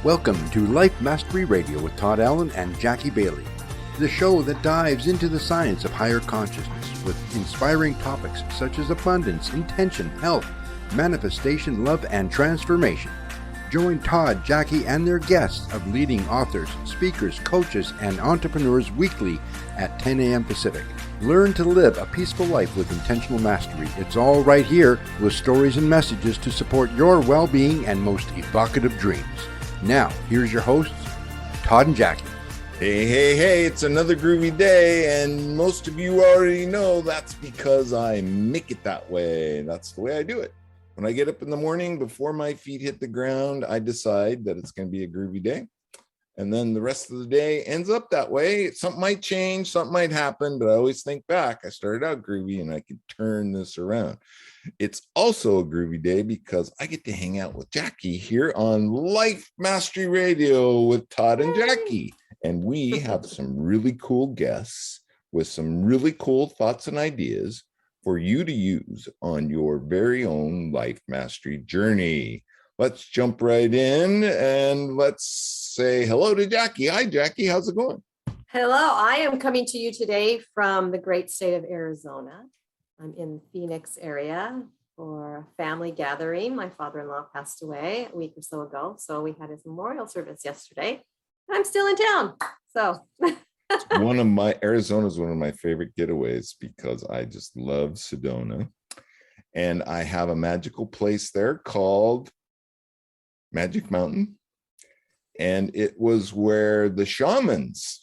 Welcome to Life Mastery Radio with Todd Allen and Jackie Bailey, the show that dives into the science of higher consciousness with inspiring topics such as abundance, intention, health, manifestation, love, and transformation. Join Todd, Jackie, and their guests of leading authors, speakers, coaches, and entrepreneurs weekly at 10 a.m. Pacific. Learn to live a peaceful life with intentional mastery. It's all right here with stories and messages to support your well-being and most evocative dreams. Now, here's your hosts, Todd and Jackie. Hey, it's another groovy day, and most of you already know that's because I make it that way. That's the way I do it. When I get up in the morning, before my feet hit the ground, I decide that it's going to be a groovy day. And then the rest of the day ends up that way. Something might change, something might happen, but I always think back. I started out groovy and I could turn this around. It's also a groovy day because I get to hang out with Jackie here on Life Mastery Radio with Todd and Jackie. And we have some really cool guests with some really cool thoughts and ideas for you to use on your very own life mastery journey. Let's jump right in and let's say hello to Jackie. Hi, Jackie. How's it going? Hello. I am coming to you today from the great state of Arizona. I'm in the Phoenix area for a family gathering. My father-in-law passed away a week or so ago, so we had his memorial service yesterday. I'm still in town, so... Arizona's one of my favorite getaways because I just love Sedona. And I have a magical place there called Magic Mountain. And it was where the Shamans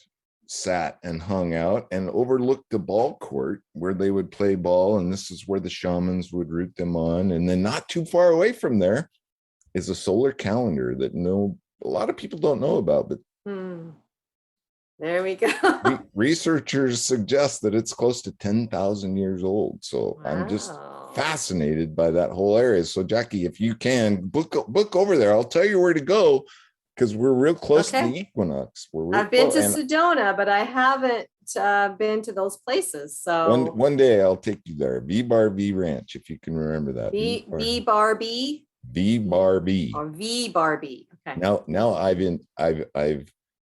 sat and hung out and overlooked the ball court where they would play ball. And this is where the Shamans would root them on. And then not too far away from there is a solar calendar that a lot of people don't know about, but there we go. Researchers suggest that it's close to 10,000 years old. So wow. I'm just fascinated by that whole area. So Jackie, if you can book over there, I'll tell you where to go because we're real close to the equinox. I've been to Sedona, but I haven't been to those places. So one day I'll take you there. V-Bar-B Ranch, if you can remember that. V-Bar-B? V-Bar-B. Or V-Bar-B. Okay. Now I've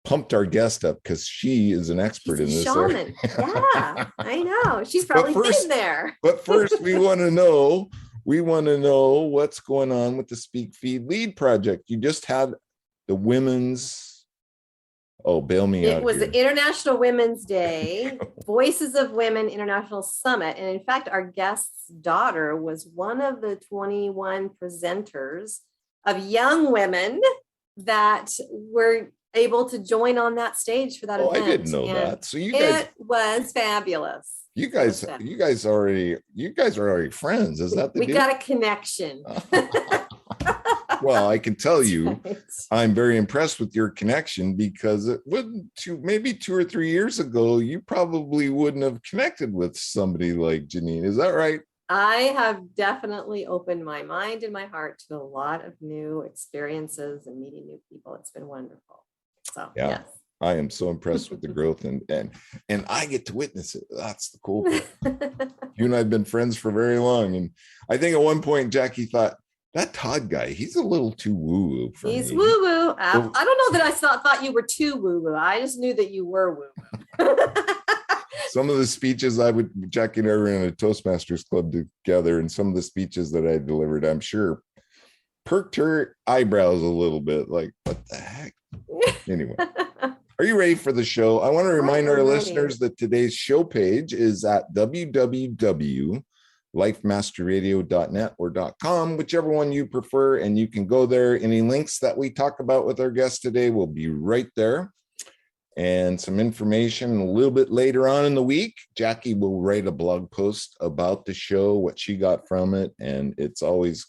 pumped our guest up because she is an expert in this shaman. Yeah, I know. She's probably been there. But first, we want to know what's going on with the Speak Feed Lead project. You just had the women's. Oh, bail me out. It was the International Women's Day, Voices of Women International Summit. And in fact, our guest's daughter was one of the 21 presenters of young women that were able to join on that stage for that event. I didn't know that. So it was fabulous. You guys are already friends. Is that the deal? We got a connection. Well, I can tell you, I'm very impressed with your connection because it wouldn't maybe 2 or 3 years ago, you probably wouldn't have connected with somebody like Janine. Is that right? I have definitely opened my mind and my heart to a lot of new experiences and meeting new people. It's been wonderful. So, yeah, yes. I am so impressed with the growth and I get to witness it. That's the cool part. You and I have been friends for very long. And I think at one point, Jackie thought, that Todd guy, he's a little too woo-woo for me. He's woo-woo. I don't know that I thought you were too woo-woo. I just knew that you were woo-woo. Some of the speeches Jackie and I were in a Toastmasters club together, and some of the speeches that I delivered, I'm sure, perked her eyebrows a little bit, like, what the heck? Anyway, are you ready for the show? I want to remind our listeners that today's show page is at www.lifemasterradio.net or .com, whichever one you prefer, and you can go there. Any links that we talk about with our guest today will be right there. And some information a little bit later on in the week, Jackie will write a blog post about the show, what she got from it, and it's always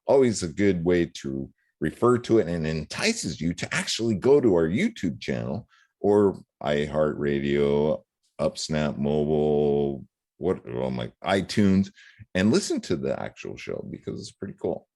a good way to refer to it and entices you to actually go to our YouTube channel or iHeartRadio, UpSnap Mobile, iTunes, and listen to the actual show because it's pretty cool.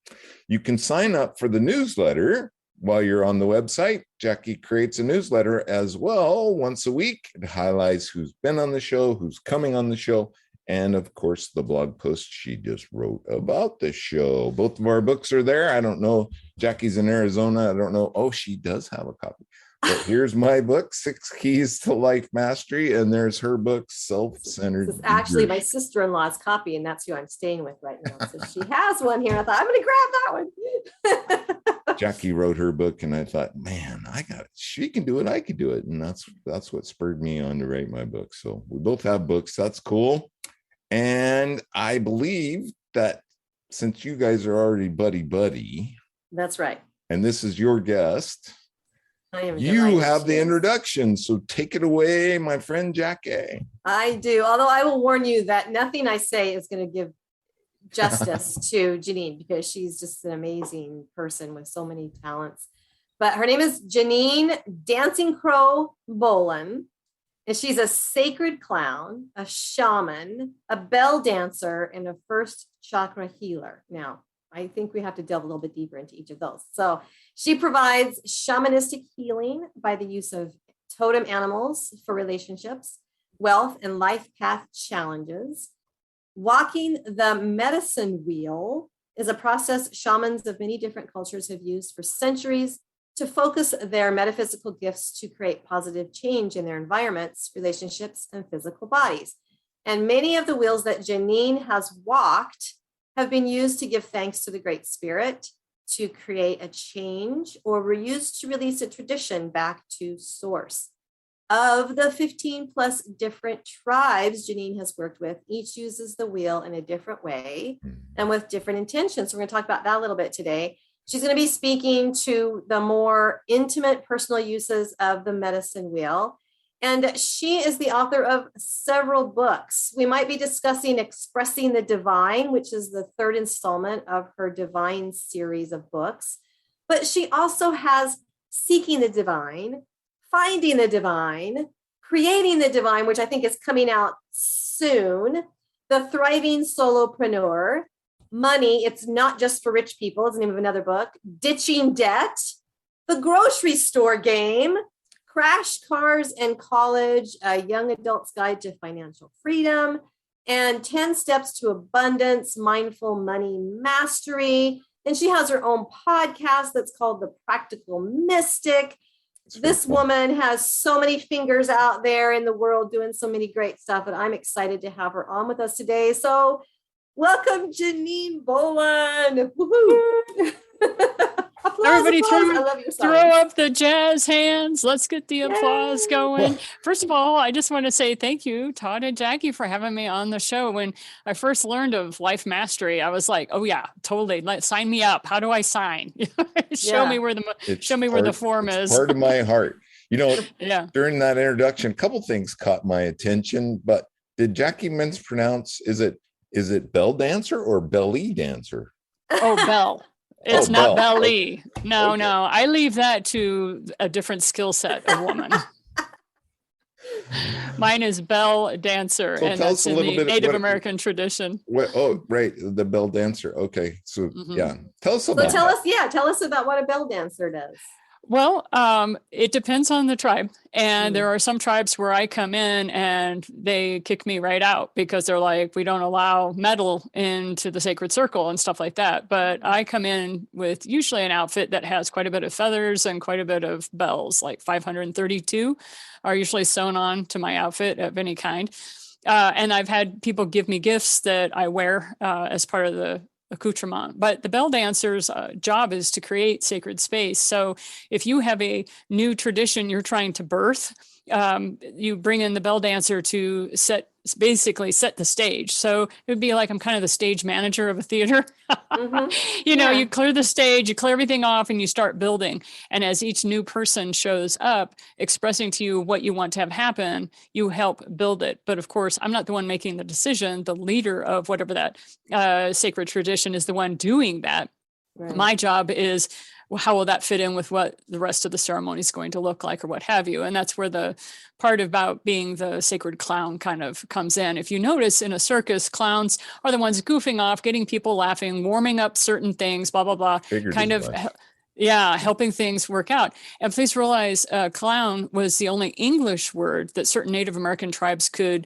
You can sign up for the newsletter while you're on the website. Jackie creates a newsletter as well once a week. It highlights who's been on the show, who's coming on the show, And of course, the blog post she just wrote about the show. Both of our books are there. I don't know. Jackie's in Arizona. I don't know. Oh, she does have a copy. But here's my book, 6 Keys to Life Mastery. And there's her book, Self-Centered. This is actually my sister-in-law's copy, and that's who I'm staying with right now. So she has one here. I thought, I'm going to grab that one. Jackie wrote her book, and I thought, man, she can do it. I could do it. And that's what spurred me on to write my book. So we both have books. That's cool. And I believe that since you guys are already buddy, that's right. And this is your guest, you have the introduction. So take it away, my friend Jackie. I do. Although I will warn you that nothing I say is going to give justice to Janine, because she's just an amazing person with so many talents. But her name is Janine Dancing Crow Bolan. And she's a sacred clown, a shaman, a bell dancer, and a first chakra healer. Now, I think we have to delve a little bit deeper into each of those. So she provides shamanistic healing by the use of totem animals for relationships, wealth, and life path challenges. Walking the medicine wheel is a process shamans of many different cultures have used for centuries to focus their metaphysical gifts to create positive change in their environments, relationships, and physical bodies. And many of the wheels that Janine has walked have been used to give thanks to the Great Spirit, to create a change, or were used to release a tradition back to source. Of the 15 plus different tribes Janine has worked with, each uses the wheel in a different way and with different intentions. So we're going to talk about that a little bit today. She's going to be speaking to the more intimate personal uses of the medicine wheel. And she is the author of several books. We might be discussing Expressing the Divine, which is the 3rd installment of her Divine series of books. But she also has Seeking the Divine, Finding the Divine, Creating the Divine, which I think is coming out soon, The Thriving Solopreneur, Money, It's Not Just for Rich People, is the name of another book, Ditching Debt, The Grocery Store Game, Crash Cars and College, A Young Adult's Guide to Financial Freedom, and 10 Steps to Abundance, Mindful Money Mastery. And she has her own podcast that's called The Practical Mystic. This woman has so many fingers out there in the world doing so many great stuff, and I'm excited to have her on with us today. So welcome, Janine Bolan. Woohoo! Everybody applause. throw up the jazz hands. Let's get the applause going. First of all, I just want to say thank you, Todd and Jackie, for having me on the show. When I first learned of Life Mastery, I was like, oh yeah, totally. Sign me up. How do I sign? Show me where the form is. Part of my heart. During that introduction, a couple things caught my attention, but did Jackie mispronounce, is it bell dancer or belly dancer? Oh, bell. It's not bell. belly. No, okay. No. I leave that to a different skill set of woman. Mine is bell dancer, so and that's in the Native American tradition. Right. The bell dancer. Okay. So yeah. Tell us about Tell us about what a bell dancer does. Well, it depends on the tribe. And there are some tribes where I come in and they kick me right out because they're like, we don't allow metal into the sacred circle and stuff like that. But I come in with usually an outfit that has quite a bit of feathers and quite a bit of bells, like 532 are usually sewn on to my outfit of any kind. And I've had people give me gifts that I wear as part of the accoutrement. But the bell dancer's job is to create sacred space. So if you have a new tradition you're trying to birth, you bring in the bell dancer to basically set the stage. So it would be like I'm kind of the stage manager of a theater. You clear the stage, you clear everything off, and you start building. And as each new person shows up, expressing to you what you want to have happen, you help build it. But of course, I'm not the one making the decision. The leader of whatever that sacred tradition is the one doing that. Right. My job is, how will that fit in with what the rest of the ceremony is going to look like or what have you? And that's where the part about being the sacred clown kind of comes in. If you notice in a circus, clowns are the ones goofing off, getting people laughing, warming up certain things, blah, blah, blah, helping things work out. And please realize clown was the only English word that certain Native American tribes could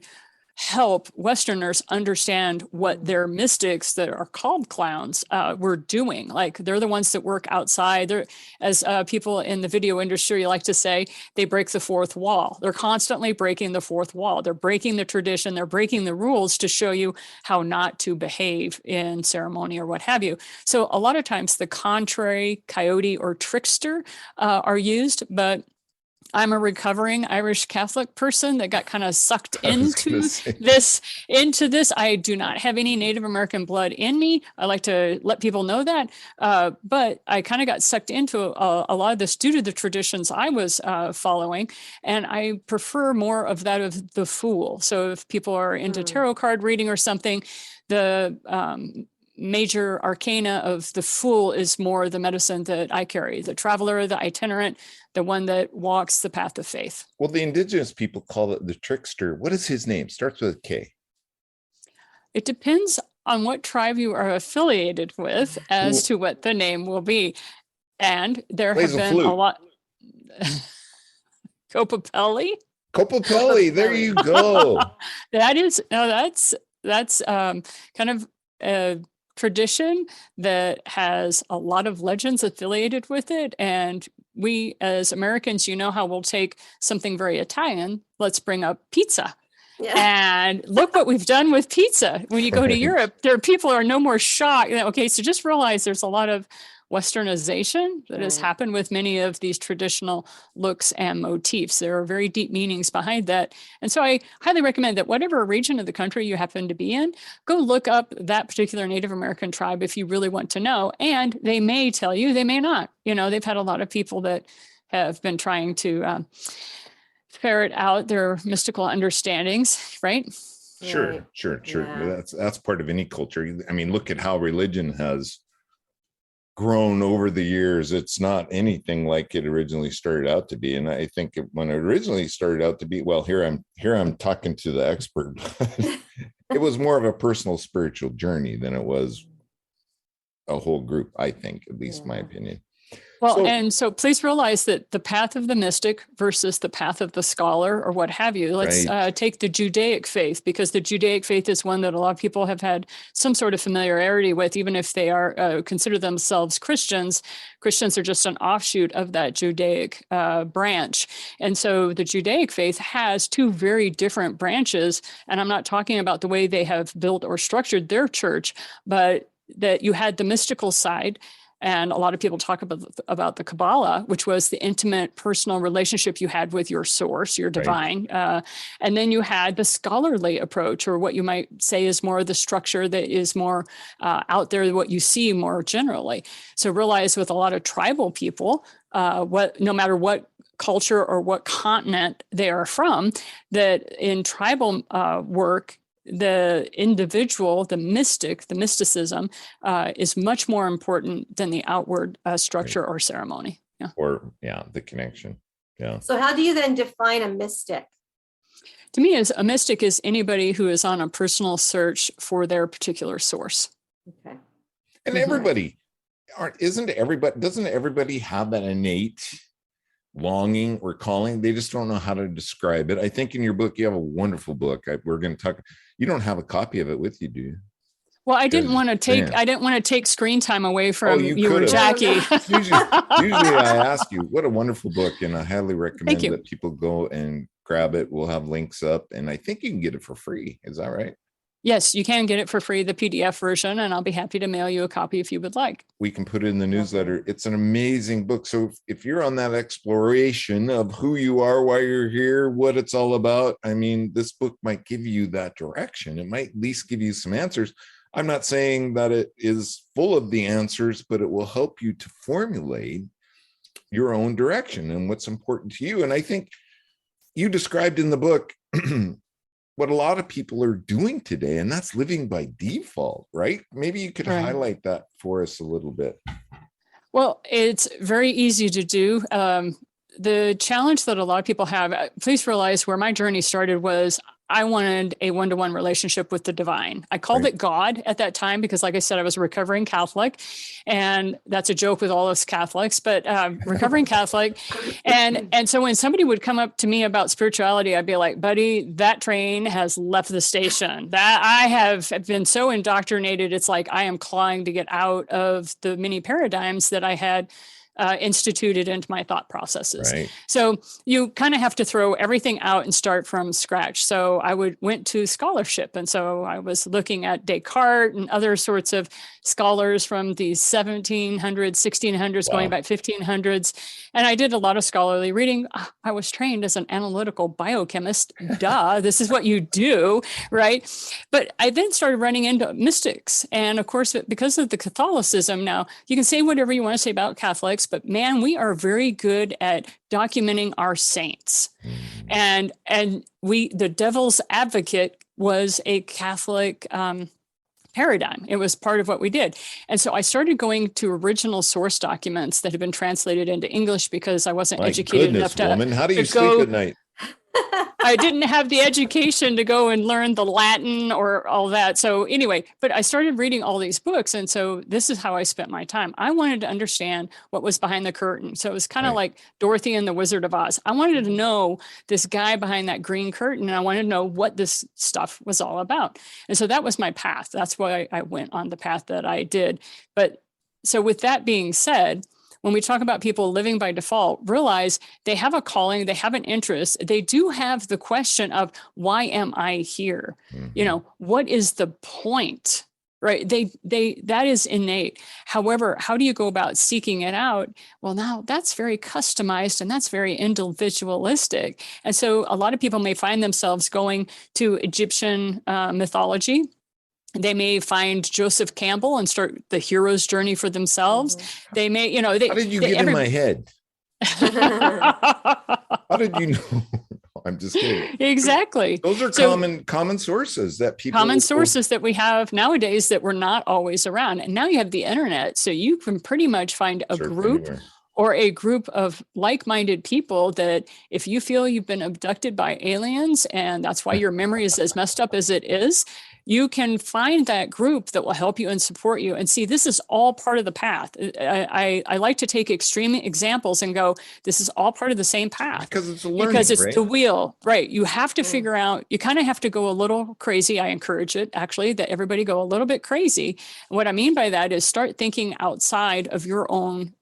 help Westerners understand what their mystics that are called clowns were doing. Like they're the ones that work outside. They're, as people in the video industry like to say, they break the fourth wall. They're constantly breaking the fourth wall. They're breaking the tradition. They're breaking the rules to show you how not to behave in ceremony or what have you. So a lot of times the contrary, coyote, or trickster are used, but I'm a recovering Irish Catholic person that got kind of sucked into this. I do not have any Native American blood in me. I like to let people know that. But I kind of got sucked into a lot of this due to the traditions I was following. And I prefer more of that of the Fool. So if people are into tarot card reading or something, the major arcana of the Fool is more the medicine that I carry, the traveler, the itinerant, the one that walks the path of faith. Well, the indigenous people call it the trickster. What is his name? Starts with a K. It depends on what tribe you are affiliated with as to what the name will be. And there have been a lot. Copapelli? Copapelli, there you go. That's kind of a tradition that has a lot of legends affiliated with it. And we as Americans, you know how we'll take something very Italian, let's bring up pizza. Yeah. And look what we've done with pizza. When you go to Europe, people are no more shocked. Okay, so just realize there's a lot of Westernization that has happened with many of these traditional looks and motifs. There are very deep meanings behind that. And so I highly recommend that whatever region of the country you happen to be in, go look up that particular Native American tribe if you really want to know. And they may tell you, they may not. You know, they've had a lot of people that have been trying to ferret out their mystical understandings, right? Sure. Yeah. That's part of any culture. I mean, look at how religion has grown over the years. It's not anything like it originally started out to be. And I think when it originally started out to be, well, here I'm talking to the expert. It was more of a personal spiritual journey than it was a whole group, I think, at least my opinion. Well, so please realize that the path of the mystic versus the path of the scholar or what have you. Let's take the Judaic faith, because the Judaic faith is one that a lot of people have had some sort of familiarity with, even if they are consider themselves Christians. Christians are just an offshoot of that Judaic branch. And so the Judaic faith has two very different branches. And I'm not talking about the way they have built or structured their church, but that you had the mystical side. And a lot of people talk about the Kabbalah, which was the intimate personal relationship you had with your source, your divine. And then you had the scholarly approach, or what you might say is more the structure that is more out there, what you see more generally. So realize with a lot of tribal people, no matter what culture or what continent they are from, that in tribal work, the individual, the mystic, the mysticism is much more important than the outward structure or ceremony. Yeah. Or the connection. Yeah. So how do you then define a mystic? To me, a mystic is anybody who is on a personal search for their particular source. Okay. And doesn't everybody have that innate longing or calling? They just don't know how to describe it. I think in your book, you have a wonderful book. We're going to talk. You don't have a copy of it with you, do you? Well, I didn't want to take screen time away from you or Jackie. Usually I ask you, what a wonderful book. And I highly recommend that people go and grab it. We'll have links up, and I think you can get it for free. Is that right? Yes, you can get it for free, the PDF version, and I'll be happy to mail you a copy if you would like. We can put it in the newsletter. It's an amazing book. So if you're on that exploration of who you are, why you're here, what it's all about, I mean, this book might give you that direction. It might at least give you some answers. I'm not saying that it is full of the answers, but it will help you to formulate your own direction and what's important to you. And I think you described in the book what a lot of people are doing today, and that's living by default, right? Maybe you could highlight that for us a little bit. Well, it's very easy to do. The challenge that a lot of people have, please realize where my journey started was I wanted a one-to-one relationship with the divine. I called it God at that time because, like I said, I was a recovering Catholic, and that's a joke with all us Catholics, but recovering Catholic. And so when somebody would come up to me about spirituality, I'd be like, buddy, that train has left the station. That I have been so indoctrinated. It's like I am clawing to get out of the many paradigms that I had instituted into my thought processes. Right. So you kind of have to throw everything out and start from scratch. So I went to scholarship. And so I was looking at Descartes and other sorts of scholars from the 1700s, 1600s, going back 1500s. And I did a lot of scholarly reading. I was trained as an analytical biochemist. Duh, this is what you do, right? But I then started running into mystics. And of course, because of the Catholicism, now you can say whatever you want to say about Catholics, but man, we are very good at documenting our saints. And the devil's advocate was a Catholic paradigm. It was part of what we did. And so I started going to original source documents that had been translated into English because I wasn't educated enough to. Woman, how do you sleep at night? I didn't have the education to go and learn the Latin or all that. So anyway, but I started reading all these books. And so this is how I spent my time. I wanted to understand what was behind the curtain. So it was kind of like Dorothy and the Wizard of Oz. I wanted to know this guy behind that green curtain, and I wanted to know what this stuff was all about. And so that was my path. That's why I went on the path that I did. But so with that being said, when we talk about people living by default, realize they have a calling, they have an interest. They do have the question of, why am I here? You know, what is the point? Right? That is innate. However, how do you go about seeking it out? Well, now that's very customized and that's very individualistic. And so a lot of people may find themselves going to Egyptian mythology. They may find Joseph Campbell and start the hero's journey for themselves. They may, you know, how did you get in my head? How did you know? I'm just kidding. Exactly. Those are common sources that people that we have nowadays that were not always around. And now you have the internet. So you can pretty much find a group anywhere, or a group of like-minded people that if you feel you've been abducted by aliens and that's why your memory is as messed up as it is, you can find that group that will help you and support you. And see, this is all part of the path. I like to take extreme examples and go, this is all part of the same path. Because it's a learning, because it's right? the wheel, right? You have to figure out, you kind of have to go a little crazy. I encourage it, actually, that everybody go a little bit crazy. And what I mean by that is start thinking outside of your own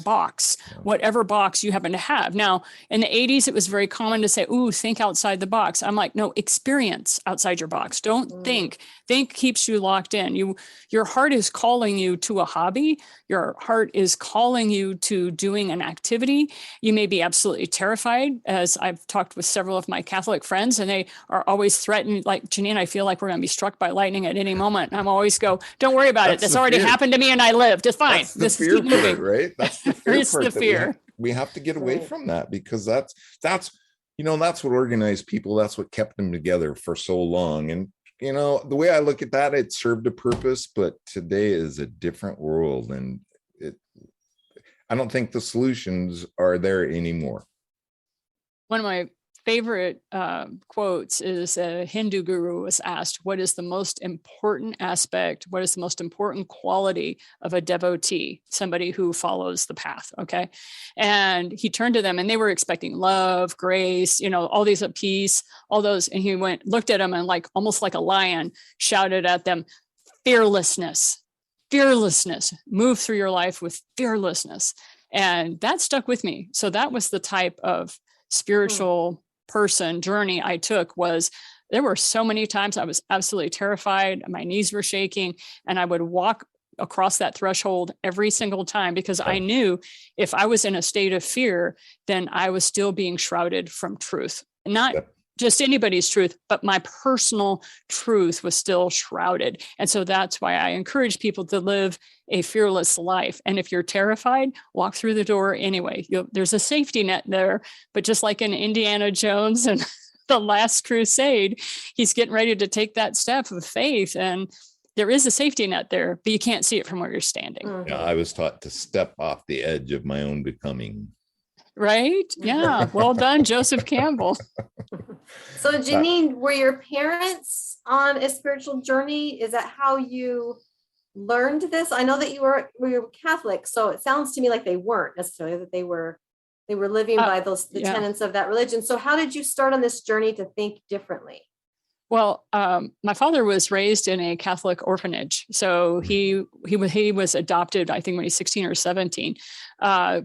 box, whatever box you happen to have. Now, in the 80s, it was very common to say, ooh, think outside the box. I'm like, no, experience outside your box. Don't think. Think keeps you locked in. Your heart is calling you to a hobby. Your heart is calling you to doing an activity. You may be absolutely terrified, as I've talked with several of my Catholic friends, and they are always threatened, like, Janine, I feel like we're going to be struck by lightning at any moment. And I'm always go, don't worry about it. That's already happened to me and I lived. It's fine. That's the fear part, right? That's the fear it's the fear. We have to get away from that, because that's you know, that's what organized people, that's what kept them together for so long. And you know, the way I look at that, it served a purpose, but today is a different world, and I don't think the solutions are there anymore. One of my favorite quotes is a Hindu guru was asked, what is the most important aspect? What is the most important quality of a devotee, somebody who follows the path? Okay. And he turned to them and they were expecting love, grace, you know, all these, peace, all those. And he looked at them and almost like a lion shouted at them, fearlessness, move through your life with fearlessness. And that stuck with me. So that was the type of spiritual journey I took. There were so many times I was absolutely terrified. My knees were shaking, and I would walk across that threshold every single time, because I knew if I was in a state of fear, then I was still being shrouded from truth. Not just anybody's truth, but my personal truth was still shrouded. And so that's why I encourage people to live a fearless life. And if you're terrified, walk through the door anyway. There's a safety net there, but just like in Indiana Jones and the Last Crusade, he's getting ready to take that step of faith, and there is a safety net there, but you can't see it from where you're standing. Yeah, I was taught to step off the edge of my own becoming. Right? Yeah. Well done, Joseph Campbell. So Janine, were your parents on a spiritual journey? Is that how you learned this? I know that you were Catholic, so it sounds to me like they weren't necessarily, that they were living by the tenets of that religion. So how did you start on this journey to think differently? Well, my father was raised in a Catholic orphanage, so he was adopted, I think, when he was 16 or 17,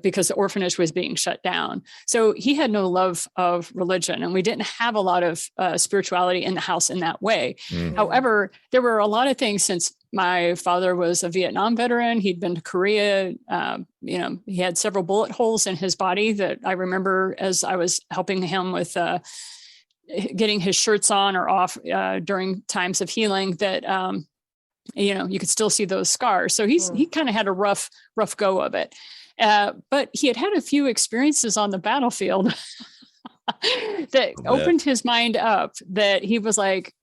because the orphanage was being shut down. So he had no love of religion, and we didn't have a lot of spirituality in the house in that way. However, there were a lot of things, since my father was a Vietnam veteran. He'd been to Korea. He had several bullet holes in his body that I remember as I was helping him with getting his shirts on or off during times of healing, that you could still see those scars. So he kind of had a rough go of it, but he had a few experiences on the battlefield that opened his mind up, that he was like,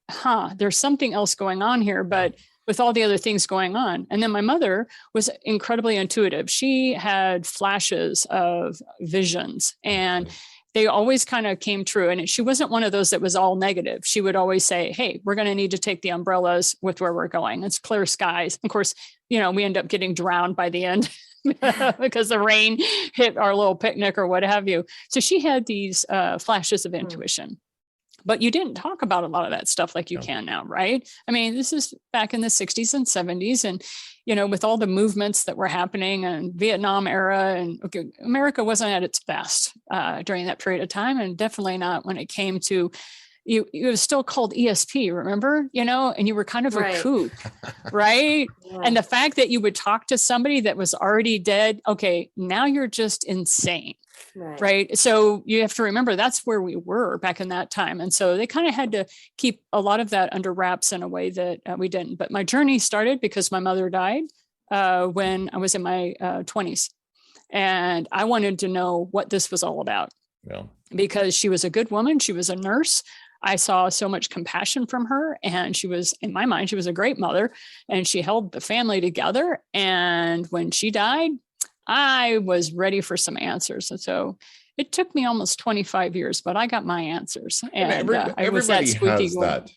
there's something else going on here, but with all the other things going on. And then my mother was incredibly intuitive. She had flashes of visions, and they always kind of came true. And she wasn't one of those that was all negative. She would always say, hey, we're going to need to take the umbrellas with where we're going. It's clear skies. Of course, we end up getting drowned by the end because the rain hit our little picnic or what have you. So she had these flashes of intuition. But you didn't talk about a lot of that stuff like you can now, right? I mean, this is back in the 60s and 70s. And, with all the movements that were happening and Vietnam era, and America wasn't at its best during that period of time. And definitely not when it came to, it was still called ESP, remember? And you were kind of a kook, right? Yeah. And the fact that you would talk to somebody that was already dead, okay, now you're just insane. Right. So you have to remember that's where we were back in that time. And so they kind of had to keep a lot of that under wraps in a way that we didn't. But my journey started because my mother died when I was in my 20s. And I wanted to know what this was all about. Yeah. Because she was a good woman. She was a nurse. I saw so much compassion from her, and she was, in my mind, she was a great mother, and she held the family together. And when she died, I was ready for some answers. And so it took me almost 25 years, but I got my answers. And everybody has that.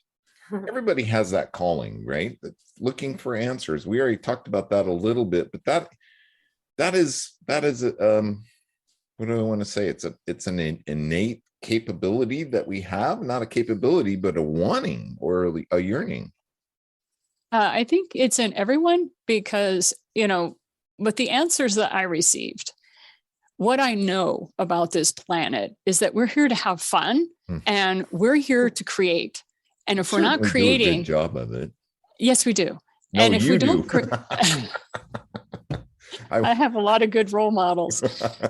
Everybody has that calling, right? That's looking for answers. We already talked about that a little bit, but that is what do I want to say? It's an innate capability that we have, not a capability, but a wanting or a yearning. I think it's in everyone, because, with the answers that I received, what I know about this planet is that we're here to have fun and we're here to create. And if we're not creating, do a good job of it. Yes, we do. No, and if you we don't, I have a lot of good role models,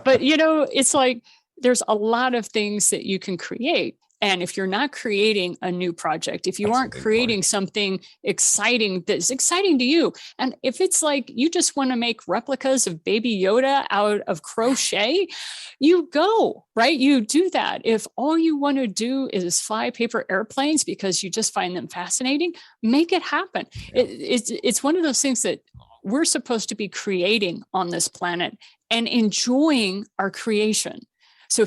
but it's like, there's a lot of things that you can create. And if you're not creating a new project, if you aren't creating something exciting that's exciting to you, and if it's like you just want to make replicas of Baby Yoda out of crochet, you go, right? You do that. If all you want to do is fly paper airplanes because you just find them fascinating, make it happen. Yeah. It's one of those things that we're supposed to be creating on this planet and enjoying our creation. So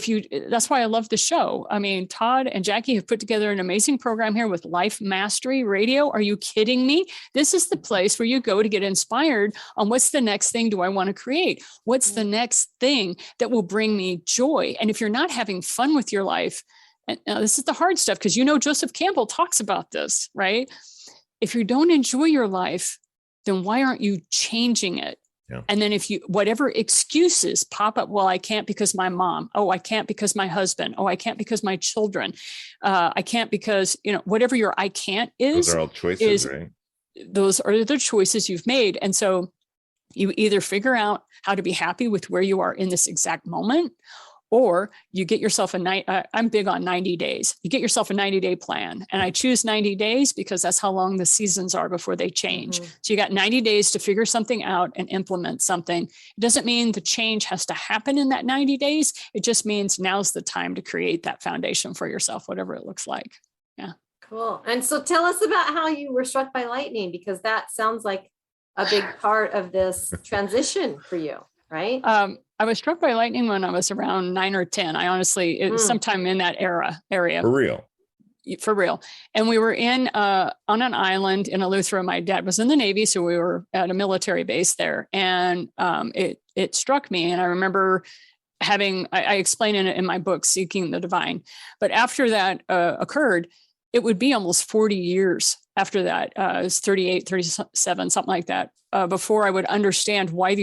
that's why I love the show. I mean, Todd and Jackie have put together an amazing program here with Life Mastery Radio. Are you kidding me? This is the place where you go to get inspired on what's the next thing do I want to create? What's the next thing that will bring me joy? And if you're not having fun with your life, and this is the hard stuff, because Joseph Campbell talks about this, right? If you don't enjoy your life, then why aren't you changing it? Yeah. And then whatever excuses pop up, well, I can't because my mom, I can't because my husband, I can't because my children, I can't because, whatever your I can't is. Those are all choices, right? Those are the choices you've made. And so you either figure out how to be happy with where you are in this exact moment, or you get yourself I'm big on 90 days. You get yourself a 90-day plan. And I choose 90 days because that's how long the seasons are before they change. Mm-hmm. So you got 90 days to figure something out and implement something. It doesn't mean the change has to happen in that 90 days. It just means now's the time to create that foundation for yourself, whatever it looks like. Yeah. Cool. And so tell us about how you were struck by lightning, because that sounds like a big part of this transition for you, right? I was struck by lightning when I was around 9 or 10. I honestly, it was sometime in that area. For real. For real. And we were on an island in Eleuthera. My dad was in the Navy, so we were at a military base there. And it struck me. And I remember I explain in my book, Seeking the Divine. But after that occurred, it would be almost 40 years after that. It was 38, 37, something like that, before I would understand why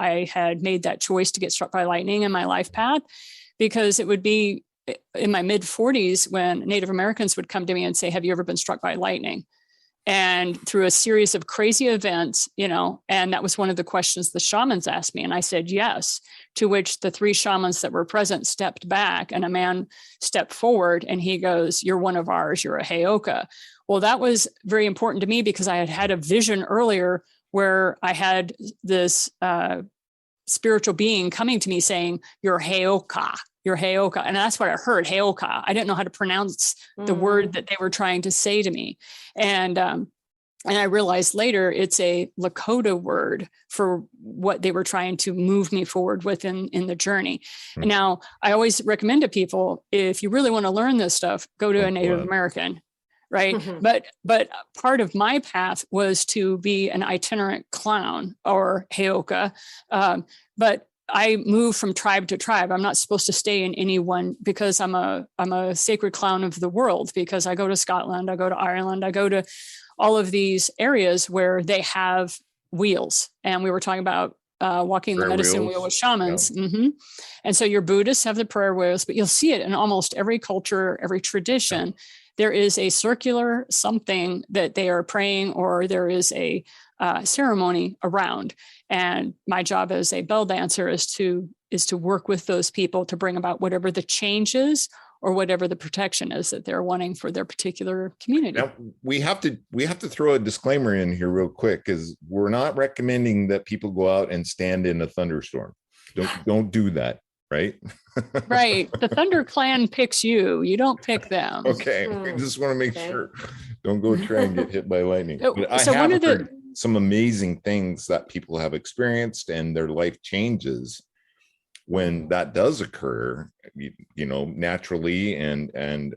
I had made that choice to get struck by lightning in my life path. Because it would be in my mid 40s when Native Americans would come to me and say, have you ever been struck by lightning? And through a series of crazy events, and that was one of the questions the shamans asked me. And I said, yes, to which the 3 shamans that were present stepped back and a man stepped forward and he goes, you're one of ours, you're a Heyoka. Well, that was very important to me because I had a vision earlier where I had this spiritual being coming to me saying, you're Heyoka. You're Heyoka. And that's what I heard, Heyoka. I didn't know how to pronounce the word that they were trying to say to me. And I realized later it's a Lakota word for what they were trying to move me forward with in the journey. And now I always recommend to people, if you really want to learn this stuff, go to a Native American, right? But part of my path was to be an itinerant clown or Heyoka. But I move from tribe to tribe. I'm not supposed to stay in any one because I'm a sacred clown of the world, because I go to Scotland, I go to Ireland, I go to all of these areas where they have wheels. And we were talking about walking prayer the medicine wheel with shamans. Yeah. And so your Buddhists have the prayer wheels, but you'll see it in almost every culture, every tradition. Yeah. There is a circular something that they are praying, or there is a ceremony around. And my job as a bell dancer is to work with those people to bring about whatever the change is or whatever the protection is that they're wanting for their particular community. Now, we have to throw a disclaimer in here real quick, because we're not recommending that people go out and stand in a thunderstorm. Don't do that. Right. Right. The Thunder Clan picks you. You don't pick them. Okay. I just want to make sure. Don't go try and get hit by lightning. But I have heard some amazing things that people have experienced, and their life changes when that does occur, naturally. And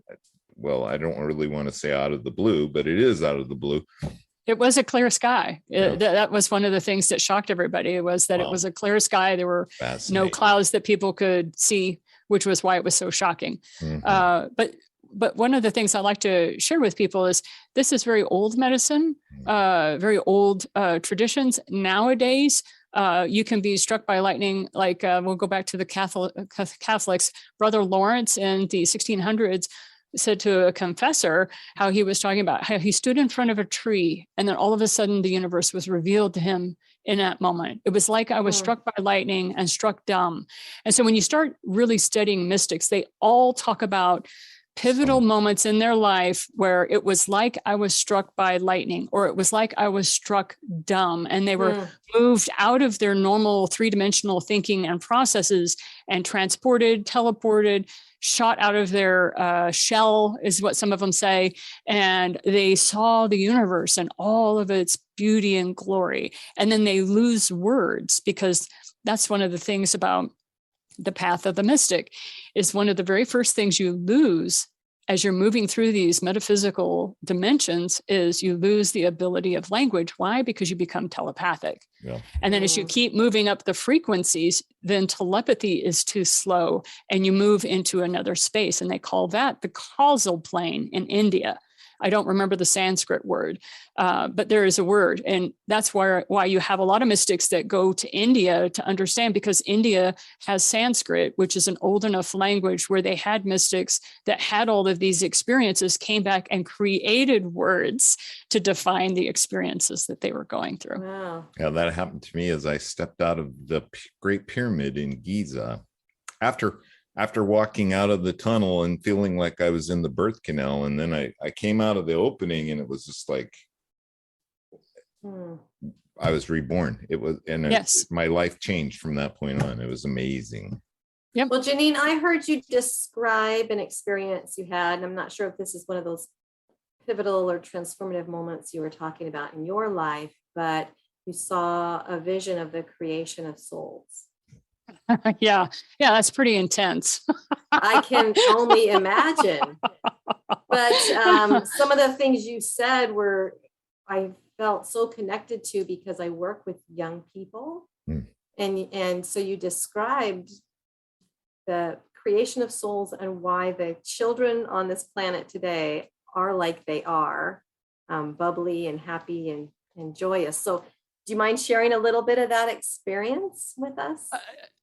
well, I don't really want to say out of the blue, but it is out of the blue. It was a clear sky. That was one of the things that shocked everybody, was that it was a clear sky. There were no clouds that people could see, which was why it was so shocking. But one of the things I like to share with people is this is very old medicine, very old traditions. Nowadays, you can be struck by lightning. Like we'll go back to the Catholics. Brother Lawrence in the 1600s said to a confessor how he was talking about how he stood in front of a tree, and then all of a sudden the universe was revealed to him in that moment. It was like I was struck by lightning and struck dumb. And so when you start really studying mystics, they all talk about pivotal moments in their life where it was like I was struck by lightning, or it was like I was struck dumb, and they were moved out of their normal 3-dimensional thinking and processes and transported, teleported, shot out of their shell, is what some of them say. And they saw the universe and all of its beauty and glory. And then they lose words, because that's one of the things about the path of the mystic, is one of the very first things you lose as you're moving through these metaphysical dimensions is you lose the ability of language. Why? Because you become telepathic. Yeah. And then as you keep moving up the frequencies, then telepathy is too slow and you move into another space. And they call that the causal plane in India. I don't remember the Sanskrit word, but there is a word. And that's why you have a lot of mystics that go to India to understand, because India has Sanskrit, which is an old enough language where they had mystics that had all of these experiences, came back and created words to define the experiences that they were going through. Wow. Yeah, that happened to me as I stepped out of the Great Pyramid in Giza. After walking out of the tunnel and feeling like I was in the birth canal, and then I came out of the opening, and it was just like I was reborn. It was, and my life changed from that point on. It was amazing. Yep. Well, Janine, I heard you describe an experience you had, and I'm not sure if this is one of those pivotal or transformative moments you were talking about in your life, but you saw a vision of the creation of souls. Yeah. Yeah. That's pretty intense. I can only imagine. But some of the things you said I felt so connected to because I work with young people. And so you described the creation of souls and why the children on this planet today are like they are, bubbly and happy and joyous. So do you mind sharing a little bit of that experience with us?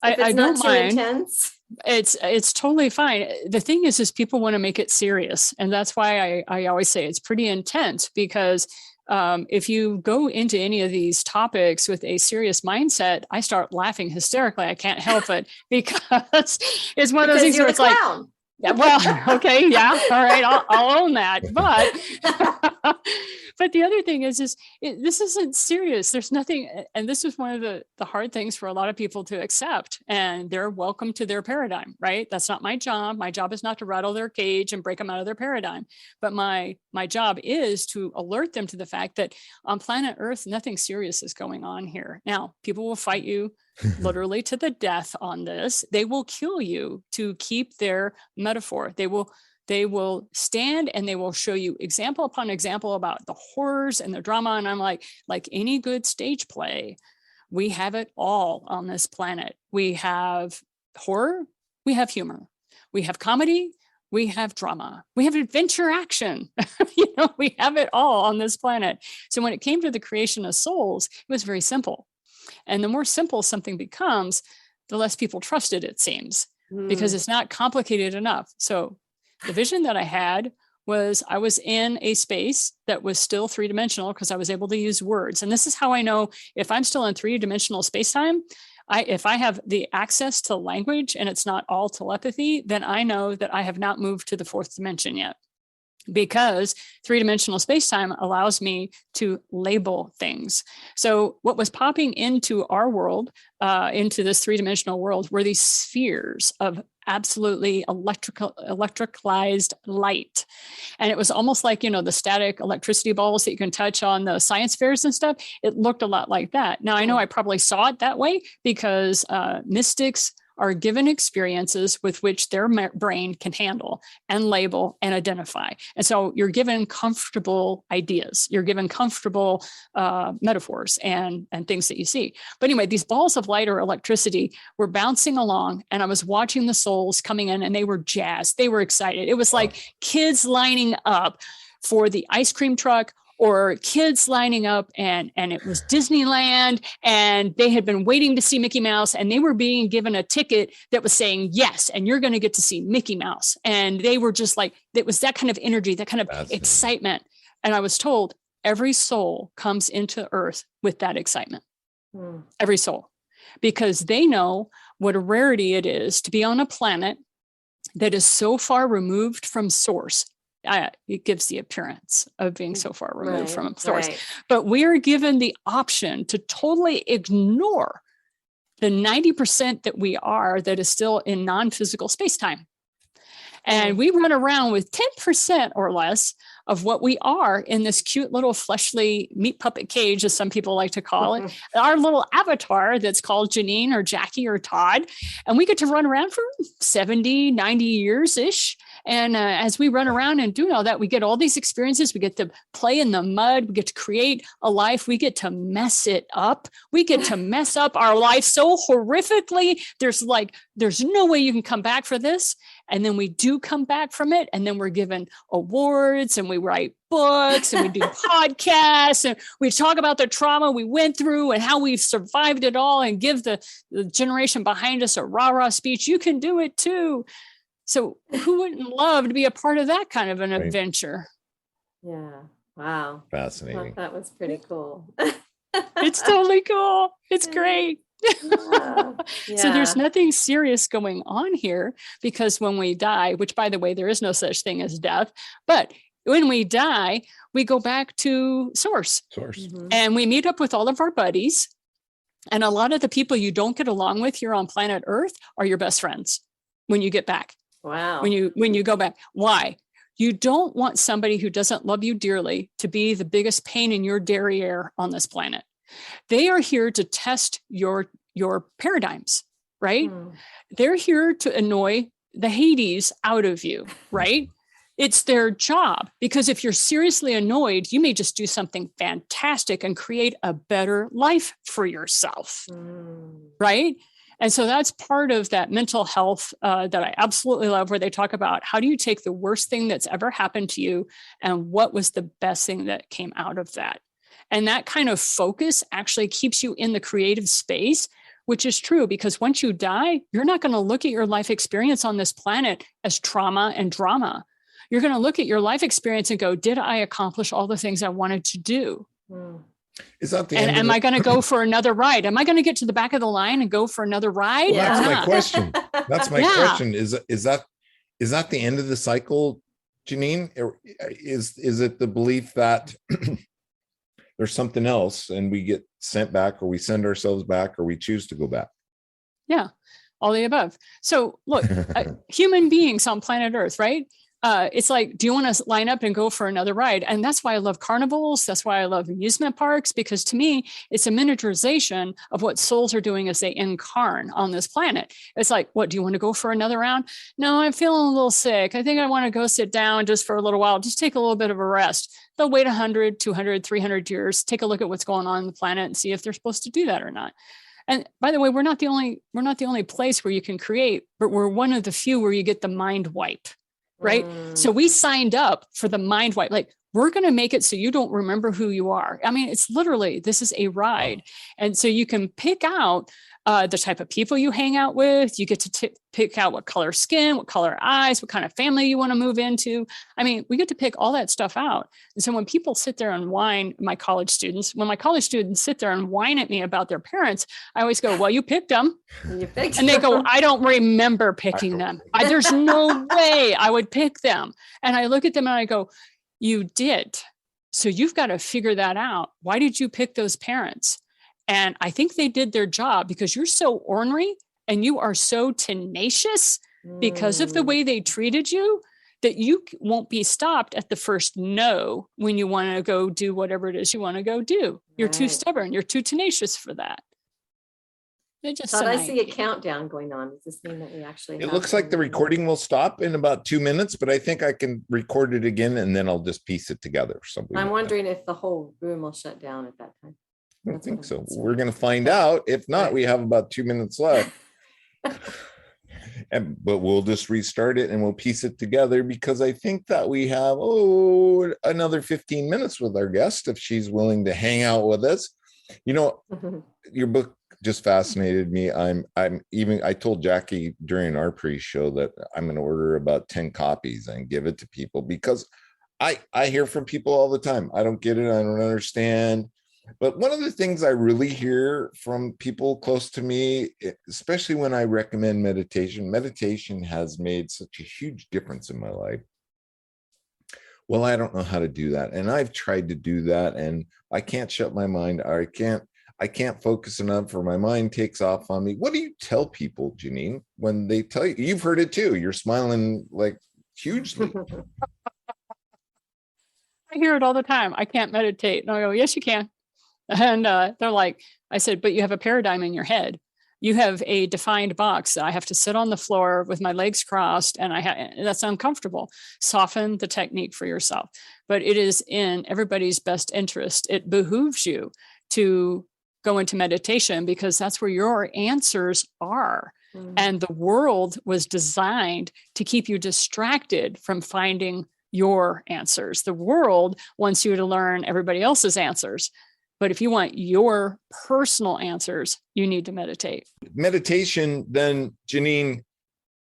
I don't mind. Intense. It's totally fine. The thing is people want to make it serious. And that's why I always say it's pretty intense, because if you go into any of these topics with a serious mindset, I start laughing hysterically. I can't help it, because it's one of those things where it's like, yeah, well, okay, yeah, all right, I'll own that. But the other thing is this isn't serious. There's nothing, and this is one of the hard things for a lot of people to accept. And they're welcome to their paradigm, right? That's not my job. My job is not to rattle their cage and break them out of their paradigm. But my job is to alert them to the fact that on planet Earth, nothing serious is going on here. Now, people will fight you literally to the death on this. They will kill you to keep their metaphor. They will stand and they will show you example upon example about the horrors and the drama. And I'm like any good stage play, we have it all on this planet. We have horror, we have humor, we have comedy, we have drama, we have adventure action. We have it all on this planet. So when it came to the creation of souls, it was very simple. And the more simple something becomes, the less people trust it, it seems, because it's not complicated enough. So the vision that I had was I was in a space that was still three-dimensional because I was able to use words. And this is how I know if I'm still in three-dimensional space-time, if I have the access to language and it's not all telepathy, then I know that I have not moved to the fourth dimension yet. Because three-dimensional space-time allows me to label things. So what was popping into our world, into this three-dimensional world, were these spheres of absolutely electricalized light. And it was almost like, the static electricity balls that you can touch on the science fairs and stuff. It looked a lot like that. Now, I know I probably saw it that way because mystics are given experiences with which their brain can handle and label and identify. And so you're given comfortable ideas, you're given comfortable metaphors and things that you see. But anyway, these balls of light or electricity were bouncing along, and I was watching the souls coming in, and they were jazzed. They were excited. It was like kids lining up for the ice cream truck, or kids lining up and it was Disneyland, and they had been waiting to see Mickey Mouse, and they were being given a ticket that was saying, yes, and you're going to get to see Mickey Mouse. And they were just like, it was that kind of energy, that kind of excitement. And I was told every soul comes into Earth with that excitement, every soul, because they know what a rarity it is to be on a planet that is so far removed from source. It gives the appearance of being so far removed from source. Right. But we're given the option to totally ignore the 90% that we are that is still in non-physical space-time. And we run around with 10% or less of what we are in this cute little fleshly meat puppet cage, as some people like to call it, our little avatar that's called Janine or Jackie or Todd. And we get to run around for 70, 90 years-ish. And as we run around and do all that, we get all these experiences. We get to play in the mud. We get to create a life. We get to mess it up. We get to mess up our life so horrifically. There's no way you can come back for this. And then we do come back from it. And then we're given awards, and we write books, and we do podcasts, and we talk about the trauma we went through and how we've survived it all, and give the generation behind us a rah-rah speech. You can do it too. So who wouldn't love to be a part of that kind of an adventure? Yeah. Wow. Fascinating. That was pretty cool. It's totally cool. It's great. Yeah. So there's nothing serious going on here, because when we die, which by the way, there is no such thing as death, but when we die, we go back to source. And we meet up with all of our buddies. And a lot of the people you don't get along with here on planet Earth are your best friends when you get back. Wow. When you go back. Why? You don't want somebody who doesn't love you dearly to be the biggest pain in your derriere on this planet. They are here to test your paradigms. right? They're here to annoy the Hades out of you, right? It's their job, because if you're seriously annoyed, you may just do something fantastic and create a better life for yourself, right? And so that's part of that mental health that I absolutely love, where they talk about how do you take the worst thing that's ever happened to you and what was the best thing that came out of that? And that kind of focus actually keeps you in the creative space, which is true, because once you die, you're not going to look at your life experience on this planet as trauma and drama. You're going to look at your life experience and go, did I accomplish all the things I wanted to do? Is that the and end am I going to go for another ride? Am I going to get to the back of the line and go for another ride? Well, that's my question. That's my Yeah. question. Is that the end of the cycle, Janine? Or is it the belief that there's something else and we get sent back, or we send ourselves back, or we choose to go back? Yeah, all the above. So look, human beings on planet Earth, right? It's like, do you want to line up and go for another ride? And that's why I love carnivals. That's why I love amusement parks, because to me, it's a miniaturization of what souls are doing as they incarn on this planet. It's like, what, do you want to go for another round? No, I'm feeling a little sick. I think I want to go sit down just for a little while, just take a little bit of a rest. They'll wait 100, 200, 300 years, take a look at what's going on the planet and see if they're supposed to do that or not. And by the way, we're not the only place where you can create, but we're one of the few where you get the mind wipe. Right. So we signed up for the mind wipe. Like, we're going to make it so you don't remember who you are. I mean, it's literally, this is a ride. And so you can pick out the type of people you hang out with. You get to pick out what color skin, what color eyes, what kind of family you want to move into. I mean, we get to pick all that stuff out. And so when people sit there and whine, when my college students sit there and whine at me about their parents, I always go, well, you picked them. And they go, I don't remember picking them. There's no way I would pick them. And I look at them and I go, you did. So you've got to figure that out. Why did you pick those parents? And I think they did their job, because you're so ornery and you are so tenacious because of the way they treated you, that you won't be stopped at the first no when you want to go do whatever it is you want to go do. You're too stubborn. You're too tenacious for that. Thought I see a countdown going on. Does this mean that we actually It looks like the recording will stop in about 2 minutes, but I think I can record it again and then I'll just piece it together. I'm wondering if the whole room will shut down at that time. I don't think so. We're going to find out. If not, we have about 2 minutes left. But we'll just restart it and we'll piece it together, because I think that we have another 15 minutes with our guest, if she's willing to hang out with us. You know, your book just fascinated me. I told Jackie during our pre-show that I'm going to order about 10 copies and give it to people, because I hear from people all the time. I don't get it. I don't understand. But one of the things I really hear from people close to me, especially when I recommend meditation has made such a huge difference in my life. Well, I don't know how to do that. And I've tried to do that, and I can't shut my mind. I can't focus enough, or my mind takes off on me. What do you tell people, Janine, when they tell you? You've heard it too. You're smiling like hugely. I hear it all the time. I can't meditate. And I go, yes, you can. And they're like, I said, but you have a paradigm in your head. You have a defined box. I have to sit on the floor with my legs crossed, and that's uncomfortable. Soften the technique for yourself. But it is in everybody's best interest. It behooves you to go into meditation, because that's where your answers are. And the world was designed to keep you distracted from finding your answers. The world wants you to learn everybody else's answers. But if you want your personal answers, you need to meditate. Meditation, then, Janine,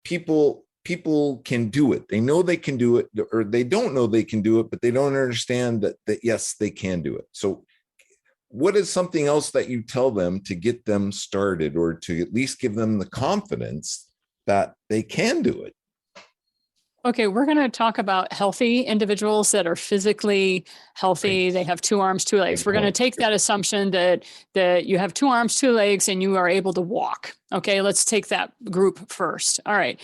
people can do it. They know they can do it, or they don't know they can do it, but they don't understand that yes, they can do it. So what is something else that you tell them to get them started, or to at least give them the confidence that they can do it? Okay, we're going to talk about healthy individuals that are physically healthy. They have 2 arms, 2 legs. We're going to take that assumption that you have 2 arms, 2 legs, and you are able to walk. Okay, let's take that group first. All right.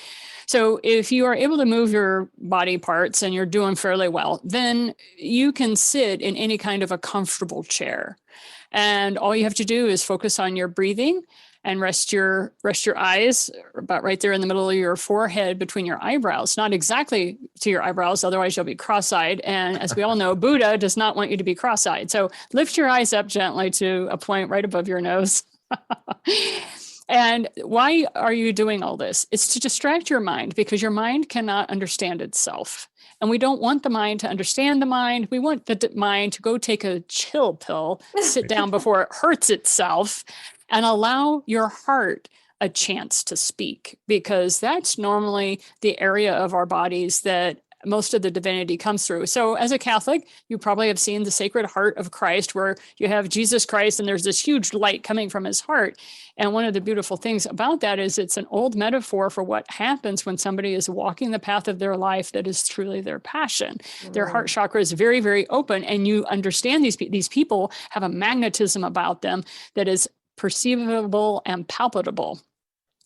So if you are able to move your body parts and you're doing fairly well, then you can sit in any kind of a comfortable chair. And all you have to do is focus on your breathing and rest your eyes about right there in the middle of your forehead between your eyebrows, not exactly to your eyebrows, otherwise you'll be cross-eyed. And as we all know, Buddha does not want you to be cross-eyed. So lift your eyes up gently to a point right above your nose. And why are you doing all this? It's to distract your mind, because your mind cannot understand itself. And we don't want the mind to understand the mind. We want the mind to go take a chill pill, sit down before it hurts itself, and allow your heart a chance to speak, because that's normally the area of our bodies that most of the divinity comes through. So as a Catholic, you probably have seen the Sacred Heart of Christ, where you have Jesus Christ and there's this huge light coming from his heart. And one of the beautiful things about that is it's an old metaphor for what happens when somebody is walking the path of their life that is truly their passion. Their heart chakra is very, very open, and you understand these people have a magnetism about them that is perceivable and palpable.